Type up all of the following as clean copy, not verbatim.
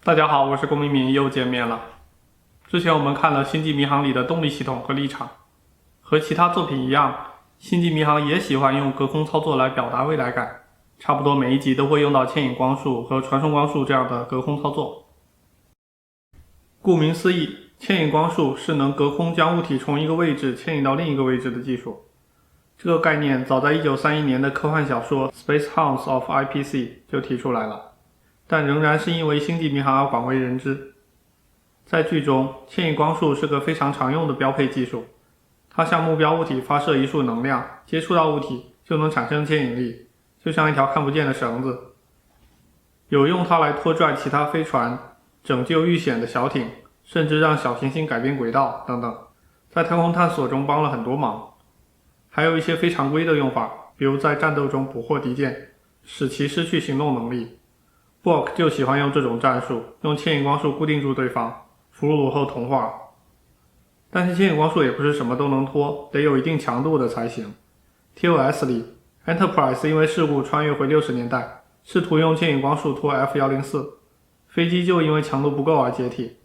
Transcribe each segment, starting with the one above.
大家好，我是龚明明，又见面了。之前我们看了《星际迷航》里的动力系统和立场，和其他作品一样，《星际迷航》也喜欢用隔空操作来表达未来感，差不多每一集都会用到牵引光束和传送光束这样的隔空操作。顾名思义，牵引光束是能隔空将物体从一个位置牵引到另一个位置的技术。这个概念早在1931年的科幻小说《Space Hounds of IPC》就提出来了，但仍然是因为星际迷航而广为人知。在剧中，牵引光束是个非常常用的标配技术，它向目标物体发射一束能量，接触到物体就能产生牵引力，就像一条看不见的绳子。有用它来拖拽其他飞船、拯救遇险的小艇，甚至让小行星改变轨道等等，在太空探索中帮了很多忙。还有一些非常规的用法，比如在战斗中捕获敌舰，使其失去行动能力。Borg 就喜欢用这种战术，用牵引光束固定住对方，俘虏后同化。但是牵引光束也不是什么都能拖，得有一定强度的才行。TOS 里 Enterprise 因为事故穿越回60年代，试图用牵引光束拖 F-104， 飞机就因为强度不够而解体。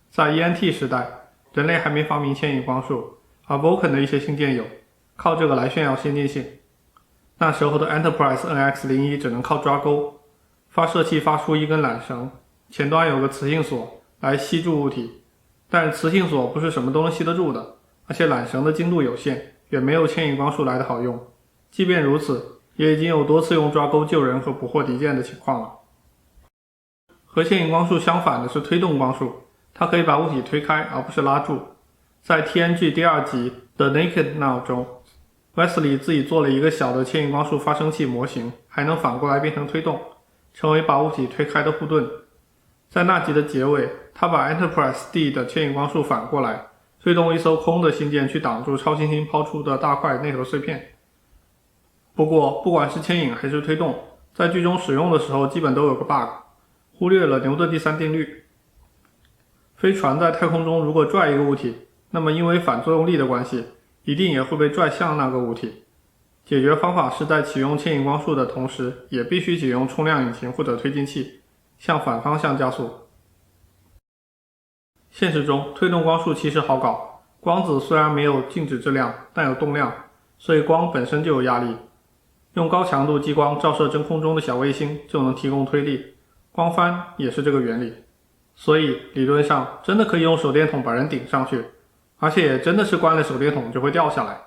在 ENT 时代，人类还没发明牵引光束，而 Vulcan 的一些星舰有，靠这个来炫耀先进性。那时候的 Enterprise NX-01 只能靠抓钩，发射器发出一根缆绳，前端有个磁性锁来吸住物体，但是磁性锁不是什么都能吸得住的，而且缆绳的精度有限，远没有牵引光束来的好用。即便如此，也已经有多次用抓钩救人和捕获敌舰的情况了。和牵引光束相反的是推动光束，它可以把物体推开而不是拉住。在 TNG 第2集 The Naked Now 中，Wesley 自己做了一个小的牵引光束发生器模型，还能反过来变成推动，成为把物体推开的护盾。在那集的结尾，他把 Enterprise D 的牵引光束反过来，推动一艘空的星舰去挡住超新星抛出的大块内核碎片。不过，不管是牵引还是推动，在剧中使用的时候基本都有个 bug， 忽略了牛顿第3定律。飞船在太空中如果拽一个物体，那么因为反作用力的关系，一定也会被拽向那个物体。解决方法是在启用牵引光束的同时，也必须启用冲量引擎或者推进器，向反方向加速。现实中，推动光束其实好搞，光子虽然没有静止质量，但有动量，所以光本身就有压力。用高强度激光照射真空中的小卫星就能提供推力，光帆也是这个原理。所以理论上真的可以用手电筒把人顶上去，而且也真的是关了手电筒就会掉下来。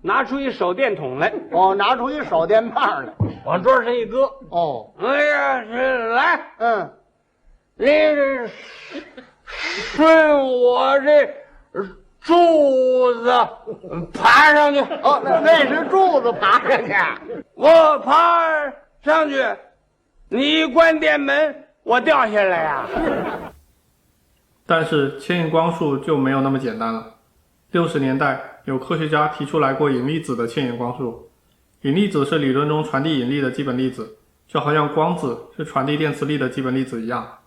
拿出一手电筒来，拿出一手电棒来，往桌上一搁。哎呀，来，你这顺我这柱子爬上去。那是柱子爬上去，我爬上去，你一关电门，我掉下来呀。但是牵引光束就没有那么简单了。60年代有科学家提出来过引力子的牵引光束。引力子是理论中传递引力的基本粒子，就好像光子是传递电磁力的基本粒子一样。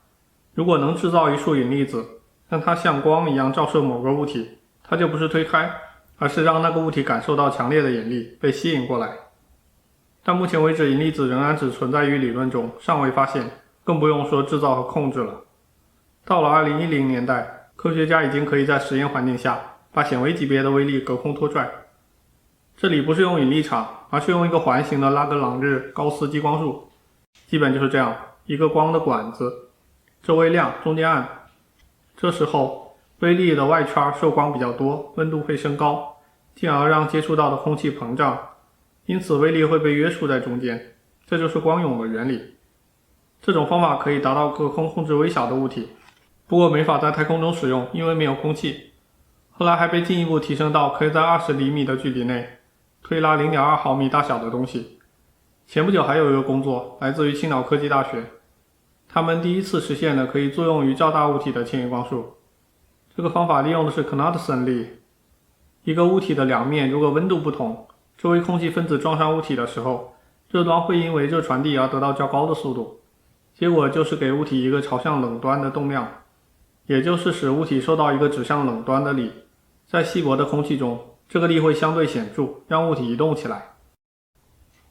如果能制造一束引力子，让它像光一样照射某个物体，它就不是推开，而是让那个物体感受到强烈的引力，被吸引过来。但目前为止，引力子仍然只存在于理论中，尚未发现，更不用说制造和控制了。到了2010年代，科学家已经可以在实验环境下把显微级别的微粒隔空拖拽。这里不是用引力场，而是用一个环形的拉格朗日高斯激光束，基本就是这样，一个光的管子，周围亮，中间暗。这时候微粒的外圈受光比较多，温度会升高，进而让接触到的空气膨胀，因此微粒会被约束在中间，这就是光涌的原理。这种方法可以达到隔空控制微小的物体，不过没法在太空中使用，因为没有空气。后来还被进一步提升到可以在20厘米的距离内推拉 0.2 毫米大小的东西。前不久还有一个工作来自于青岛科技大学，他们第一次实现了可以作用于较大物体的牵引光束。这个方法利用的是 Knudsen 力。一个物体的两面如果温度不同，周围空气分子撞上物体的时候，热端会因为热传递而得到较高的速度，结果就是给物体一个朝向冷端的动量，也就是使物体受到一个指向冷端的力。在稀薄的空气中，这个力会相对显著，让物体移动起来。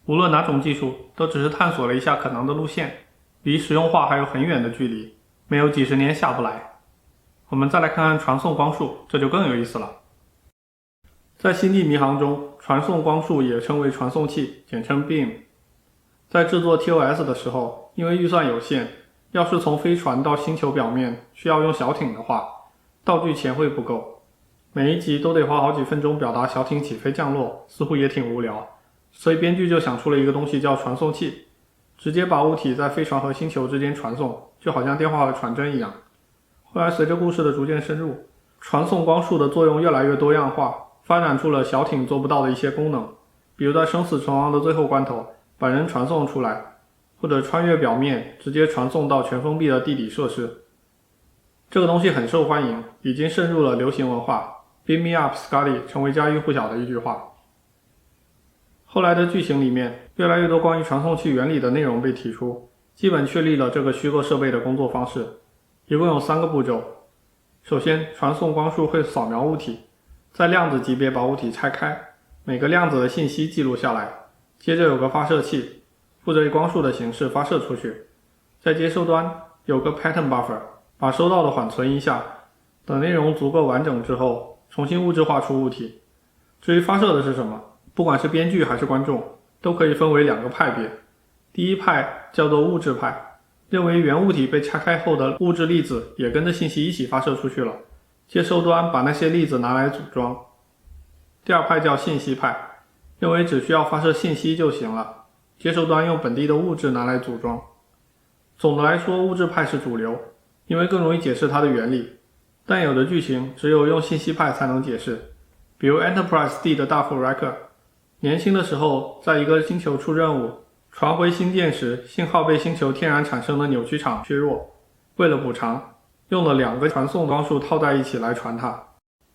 无论哪种技术，都只是探索了一下可能的路线，离实用化还有很远的距离，没有几十年下不来。我们再来看看传送光束，这就更有意思了。在星际迷航中，传送光束也称为传送器，简称 beam。在制作 TOS 的时候，因为预算有限，要是从飞船到星球表面需要用小艇的话，道具钱会不够，每一集都得花好几分钟表达小艇起飞降落，似乎也挺无聊。所以编剧就想出了一个东西叫传送器，直接把物体在飞船和星球之间传送，就好像电话和传真一样。后来随着故事的逐渐深入，传送光束的作用越来越多样化，发展出了小艇做不到的一些功能，比如在生死存亡的最后关头把人传送出来，或者穿越表面直接传送到全封闭的地底设施。这个东西很受欢迎，已经渗入了流行文化， Beam me up Scotty 成为家喻户晓的一句话。后来的剧情里面，越来越多关于传送器原理的内容被提出，基本确立了这个虚构设备的工作方式。一共有3个步骤。首先，传送光束会扫描物体，在量子级别把物体拆开，每个量子的信息记录下来，接着有个发射器，负责以光束的形式发射出去。在接收端有个 pattern buffer， 把收到的缓存一下，等内容足够完整之后，重新物质化出物体。至于发射的是什么，不管是编剧还是观众，都可以分为2个派别。第一派叫做物质派，认为原物体被拆开后的物质粒子也跟着信息一起发射出去了，接收端把那些粒子拿来组装。第二派叫信息派，认为只需要发射信息就行了，接收端用本地的物质拿来组装。总的来说，物质派是主流，因为更容易解释它的原理，但有的剧情只有用信息派才能解释，比如 Enterprise D 的大副 Riker， 年轻的时候在一个星球出任务，传回星舰时，信号被星球天然产生的扭曲场削弱，为了补偿，用了2个传送光束套在一起来传它，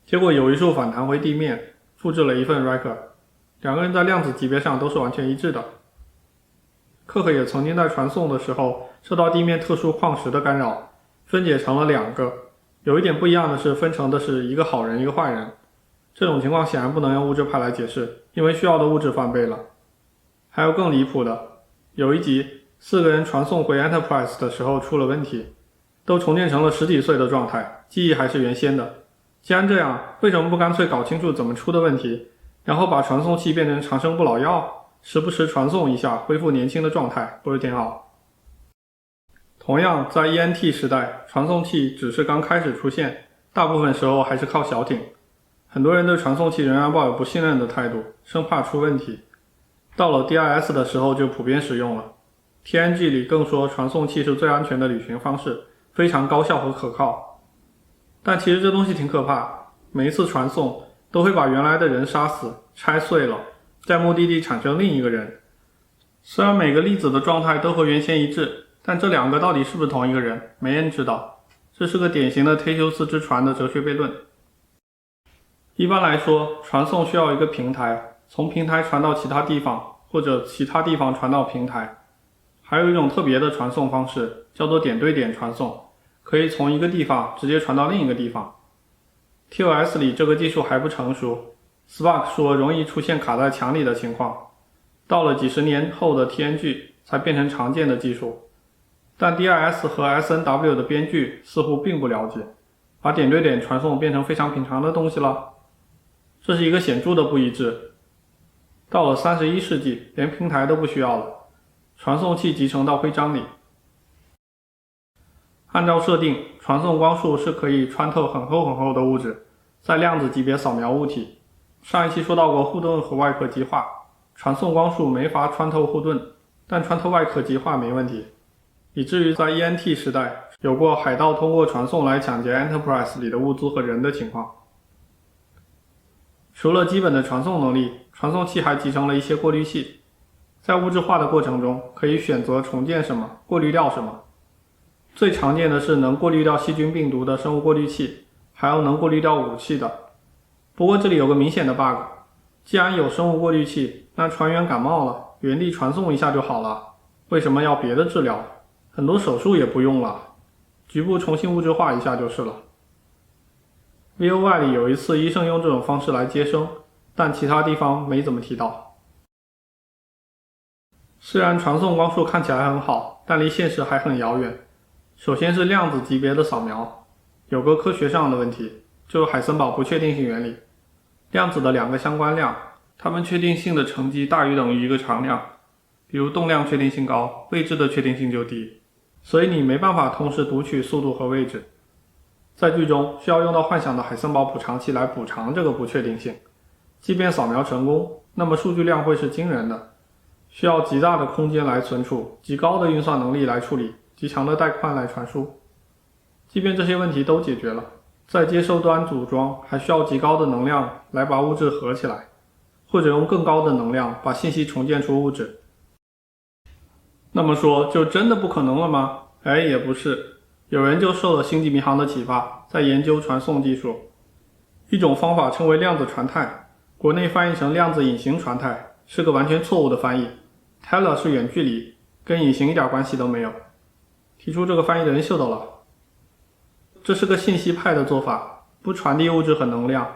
结果有一束反弹回地面，复制了一份 Riker， 2个人在量子级别上都是完全一致的。克克也曾经在传送的时候受到地面特殊矿石的干扰，分解成了2个，有一点不一样的是分成的是一个好人一个坏人。这种情况显然不能用物质派来解释，因为需要的物质翻倍了。还有更离谱的，有一集4个人传送回 Enterprise 的时候出了问题，都重建成了10几岁的状态，记忆还是原先的。既然这样，为什么不干脆搞清楚怎么出的问题，然后把传送器变成长生不老药，时不时传送一下恢复年轻的状态，不是挺好？同样，在 ENT 时代，传送器只是刚开始出现，大部分时候还是靠小艇。很多人对传送器仍然抱有不信任的态度，生怕出问题。到了 DIS 的时候就普遍使用了。TNG 里更说传送器是最安全的旅行方式，非常高效和可靠。但其实这东西挺可怕，每一次传送都会把原来的人杀死，拆碎了，在目的地产生另一个人。虽然每个粒子的状态都和原先一致，但这2个到底是不是同一个人，没人知道。这是个典型的忒修斯之船的哲学悖论。一般来说，传送需要一个平台，从平台传到其他地方，或者其他地方传到平台。还有一种特别的传送方式，叫做点对点传送，可以从一个地方直接传到另一个地方。TOS 里这个技术还不成熟， Spock 说容易出现卡在墙里的情况，到了几十年后的 TNG 才变成常见的技术。但 DIS 和 SNW 的编剧似乎并不了解，把点对点传送变成非常平常的东西了。这是一个显著的不一致。到了31世纪，连平台都不需要了，传送器集成到徽章里。按照设定，传送光束是可以穿透很厚很厚的物质，在量子级别扫描物体。上一期说到过护盾和外壳极化，传送光束没法穿透护盾，但穿透外壳极化没问题，以至于在 ENT 时代有过海盗通过传送来抢劫 Enterprise 里的物资和人的情况。除了基本的传送能力，传送器还集成了一些过滤器，在物质化的过程中可以选择重建什么，过滤掉什么。最常见的是能过滤掉细菌病毒的生物过滤器，还有能过滤掉武器的。不过这里有个明显的 bug， 既然有生物过滤器，那船员感冒了，原地传送一下就好了，为什么要别的治疗？很多手术也不用了，局部重新物质化一下就是了。VOY 里有一次医生用这种方式来接生，但其他地方没怎么提到。虽然传送光速看起来很好，但离现实还很遥远。首先是量子级别的扫描，有个科学上的问题，就是海森堡不确定性原理。量子的两个相关量，它们确定性的乘积大于等于一个常量，比如动量确定性高，位置的确定性就低，所以你没办法同时读取速度和位置。在剧中需要用到幻想的海森堡补偿器来补偿这个不确定性，即便扫描成功，那么数据量会是惊人的，需要极大的空间来存储，极高的运算能力来处理，极强的带宽来传输。即便这些问题都解决了，在接收端组装还需要极高的能量来把物质合起来，或者用更高的能量把信息重建出物质。那么说就真的不可能了吗？也不是。有人就受了星际迷航的启发，在研究传送技术。一种方法称为量子传态，国内翻译成量子隐形传态，是个完全错误的翻译。Tele 是远距离，跟隐形一点关系都没有。提出这个翻译的人秀逗了。这是个信息派的做法，不传递物质和能量。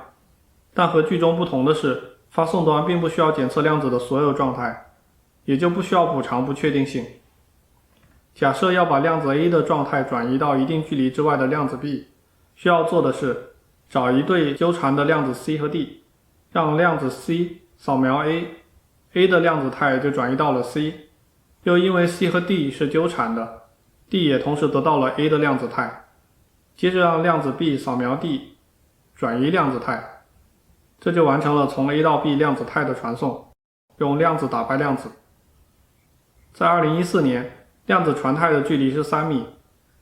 但和剧中不同的是，发送端并不需要检测量子的所有状态，也就不需要补偿不确定性。假设要把量子 A 的状态转移到一定距离之外的量子 B， 需要做的是找一对纠缠的量子 C 和 D， 让量子 C 扫描 A 的量子态就转移到了 C， 又因为 C 和 D 是纠缠的， D 也同时得到了 A 的量子态，接着让量子 B 扫描 D， 转移量子态，这就完成了从 A 到 B 量子态的传送，用量子打败量子。在2014年，量子传态的距离是3米，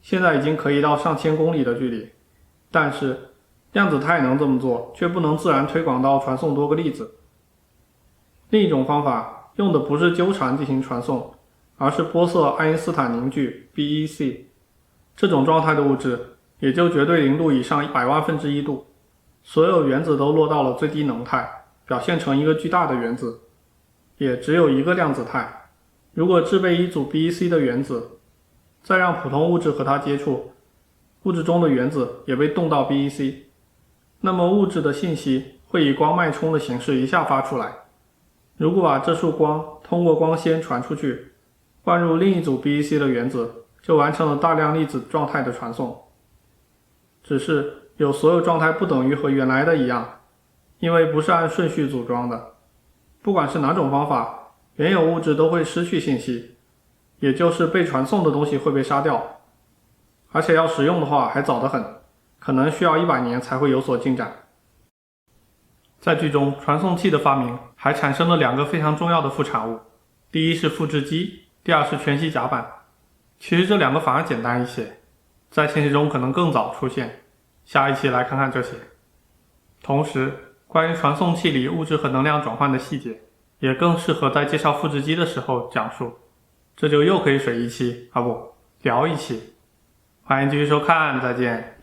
现在已经可以到上千公里的距离，但是量子态能这么做，却不能自然推广到传送多个粒子。另一种方法用的不是纠缠进行传送，而是玻色爱因斯坦凝聚 BEC， 这种状态的物质也就绝对零度以上100万分之1度，所有原子都落到了最低能态，表现成一个巨大的原子，也只有一个量子态。如果制备一组 BEC 的原子，再让普通物质和它接触，物质中的原子也被冻到 BEC， 那么物质的信息会以光脉冲的形式一下发出来。如果把这束光通过光纤传出去，灌入另一组 BEC 的原子，就完成了大量粒子状态的传送。只是有所有状态不等于和原来的一样，因为不是按顺序组装的。不管是哪种方法，原有物质都会失去信息，也就是被传送的东西会被杀掉，而且要使用的话还早得很，可能需要100年才会有所进展。在剧中，传送器的发明还产生了2个非常重要的副产物，第一是复制机，第二是全息甲板。其实这2个反而简单一些，在现实中可能更早出现，下一期来看看这些。同时，关于传送器里物质和能量转换的细节，也更适合在介绍复制机的时候讲述，这就又可以水一期，聊一期。欢迎继续收看，再见。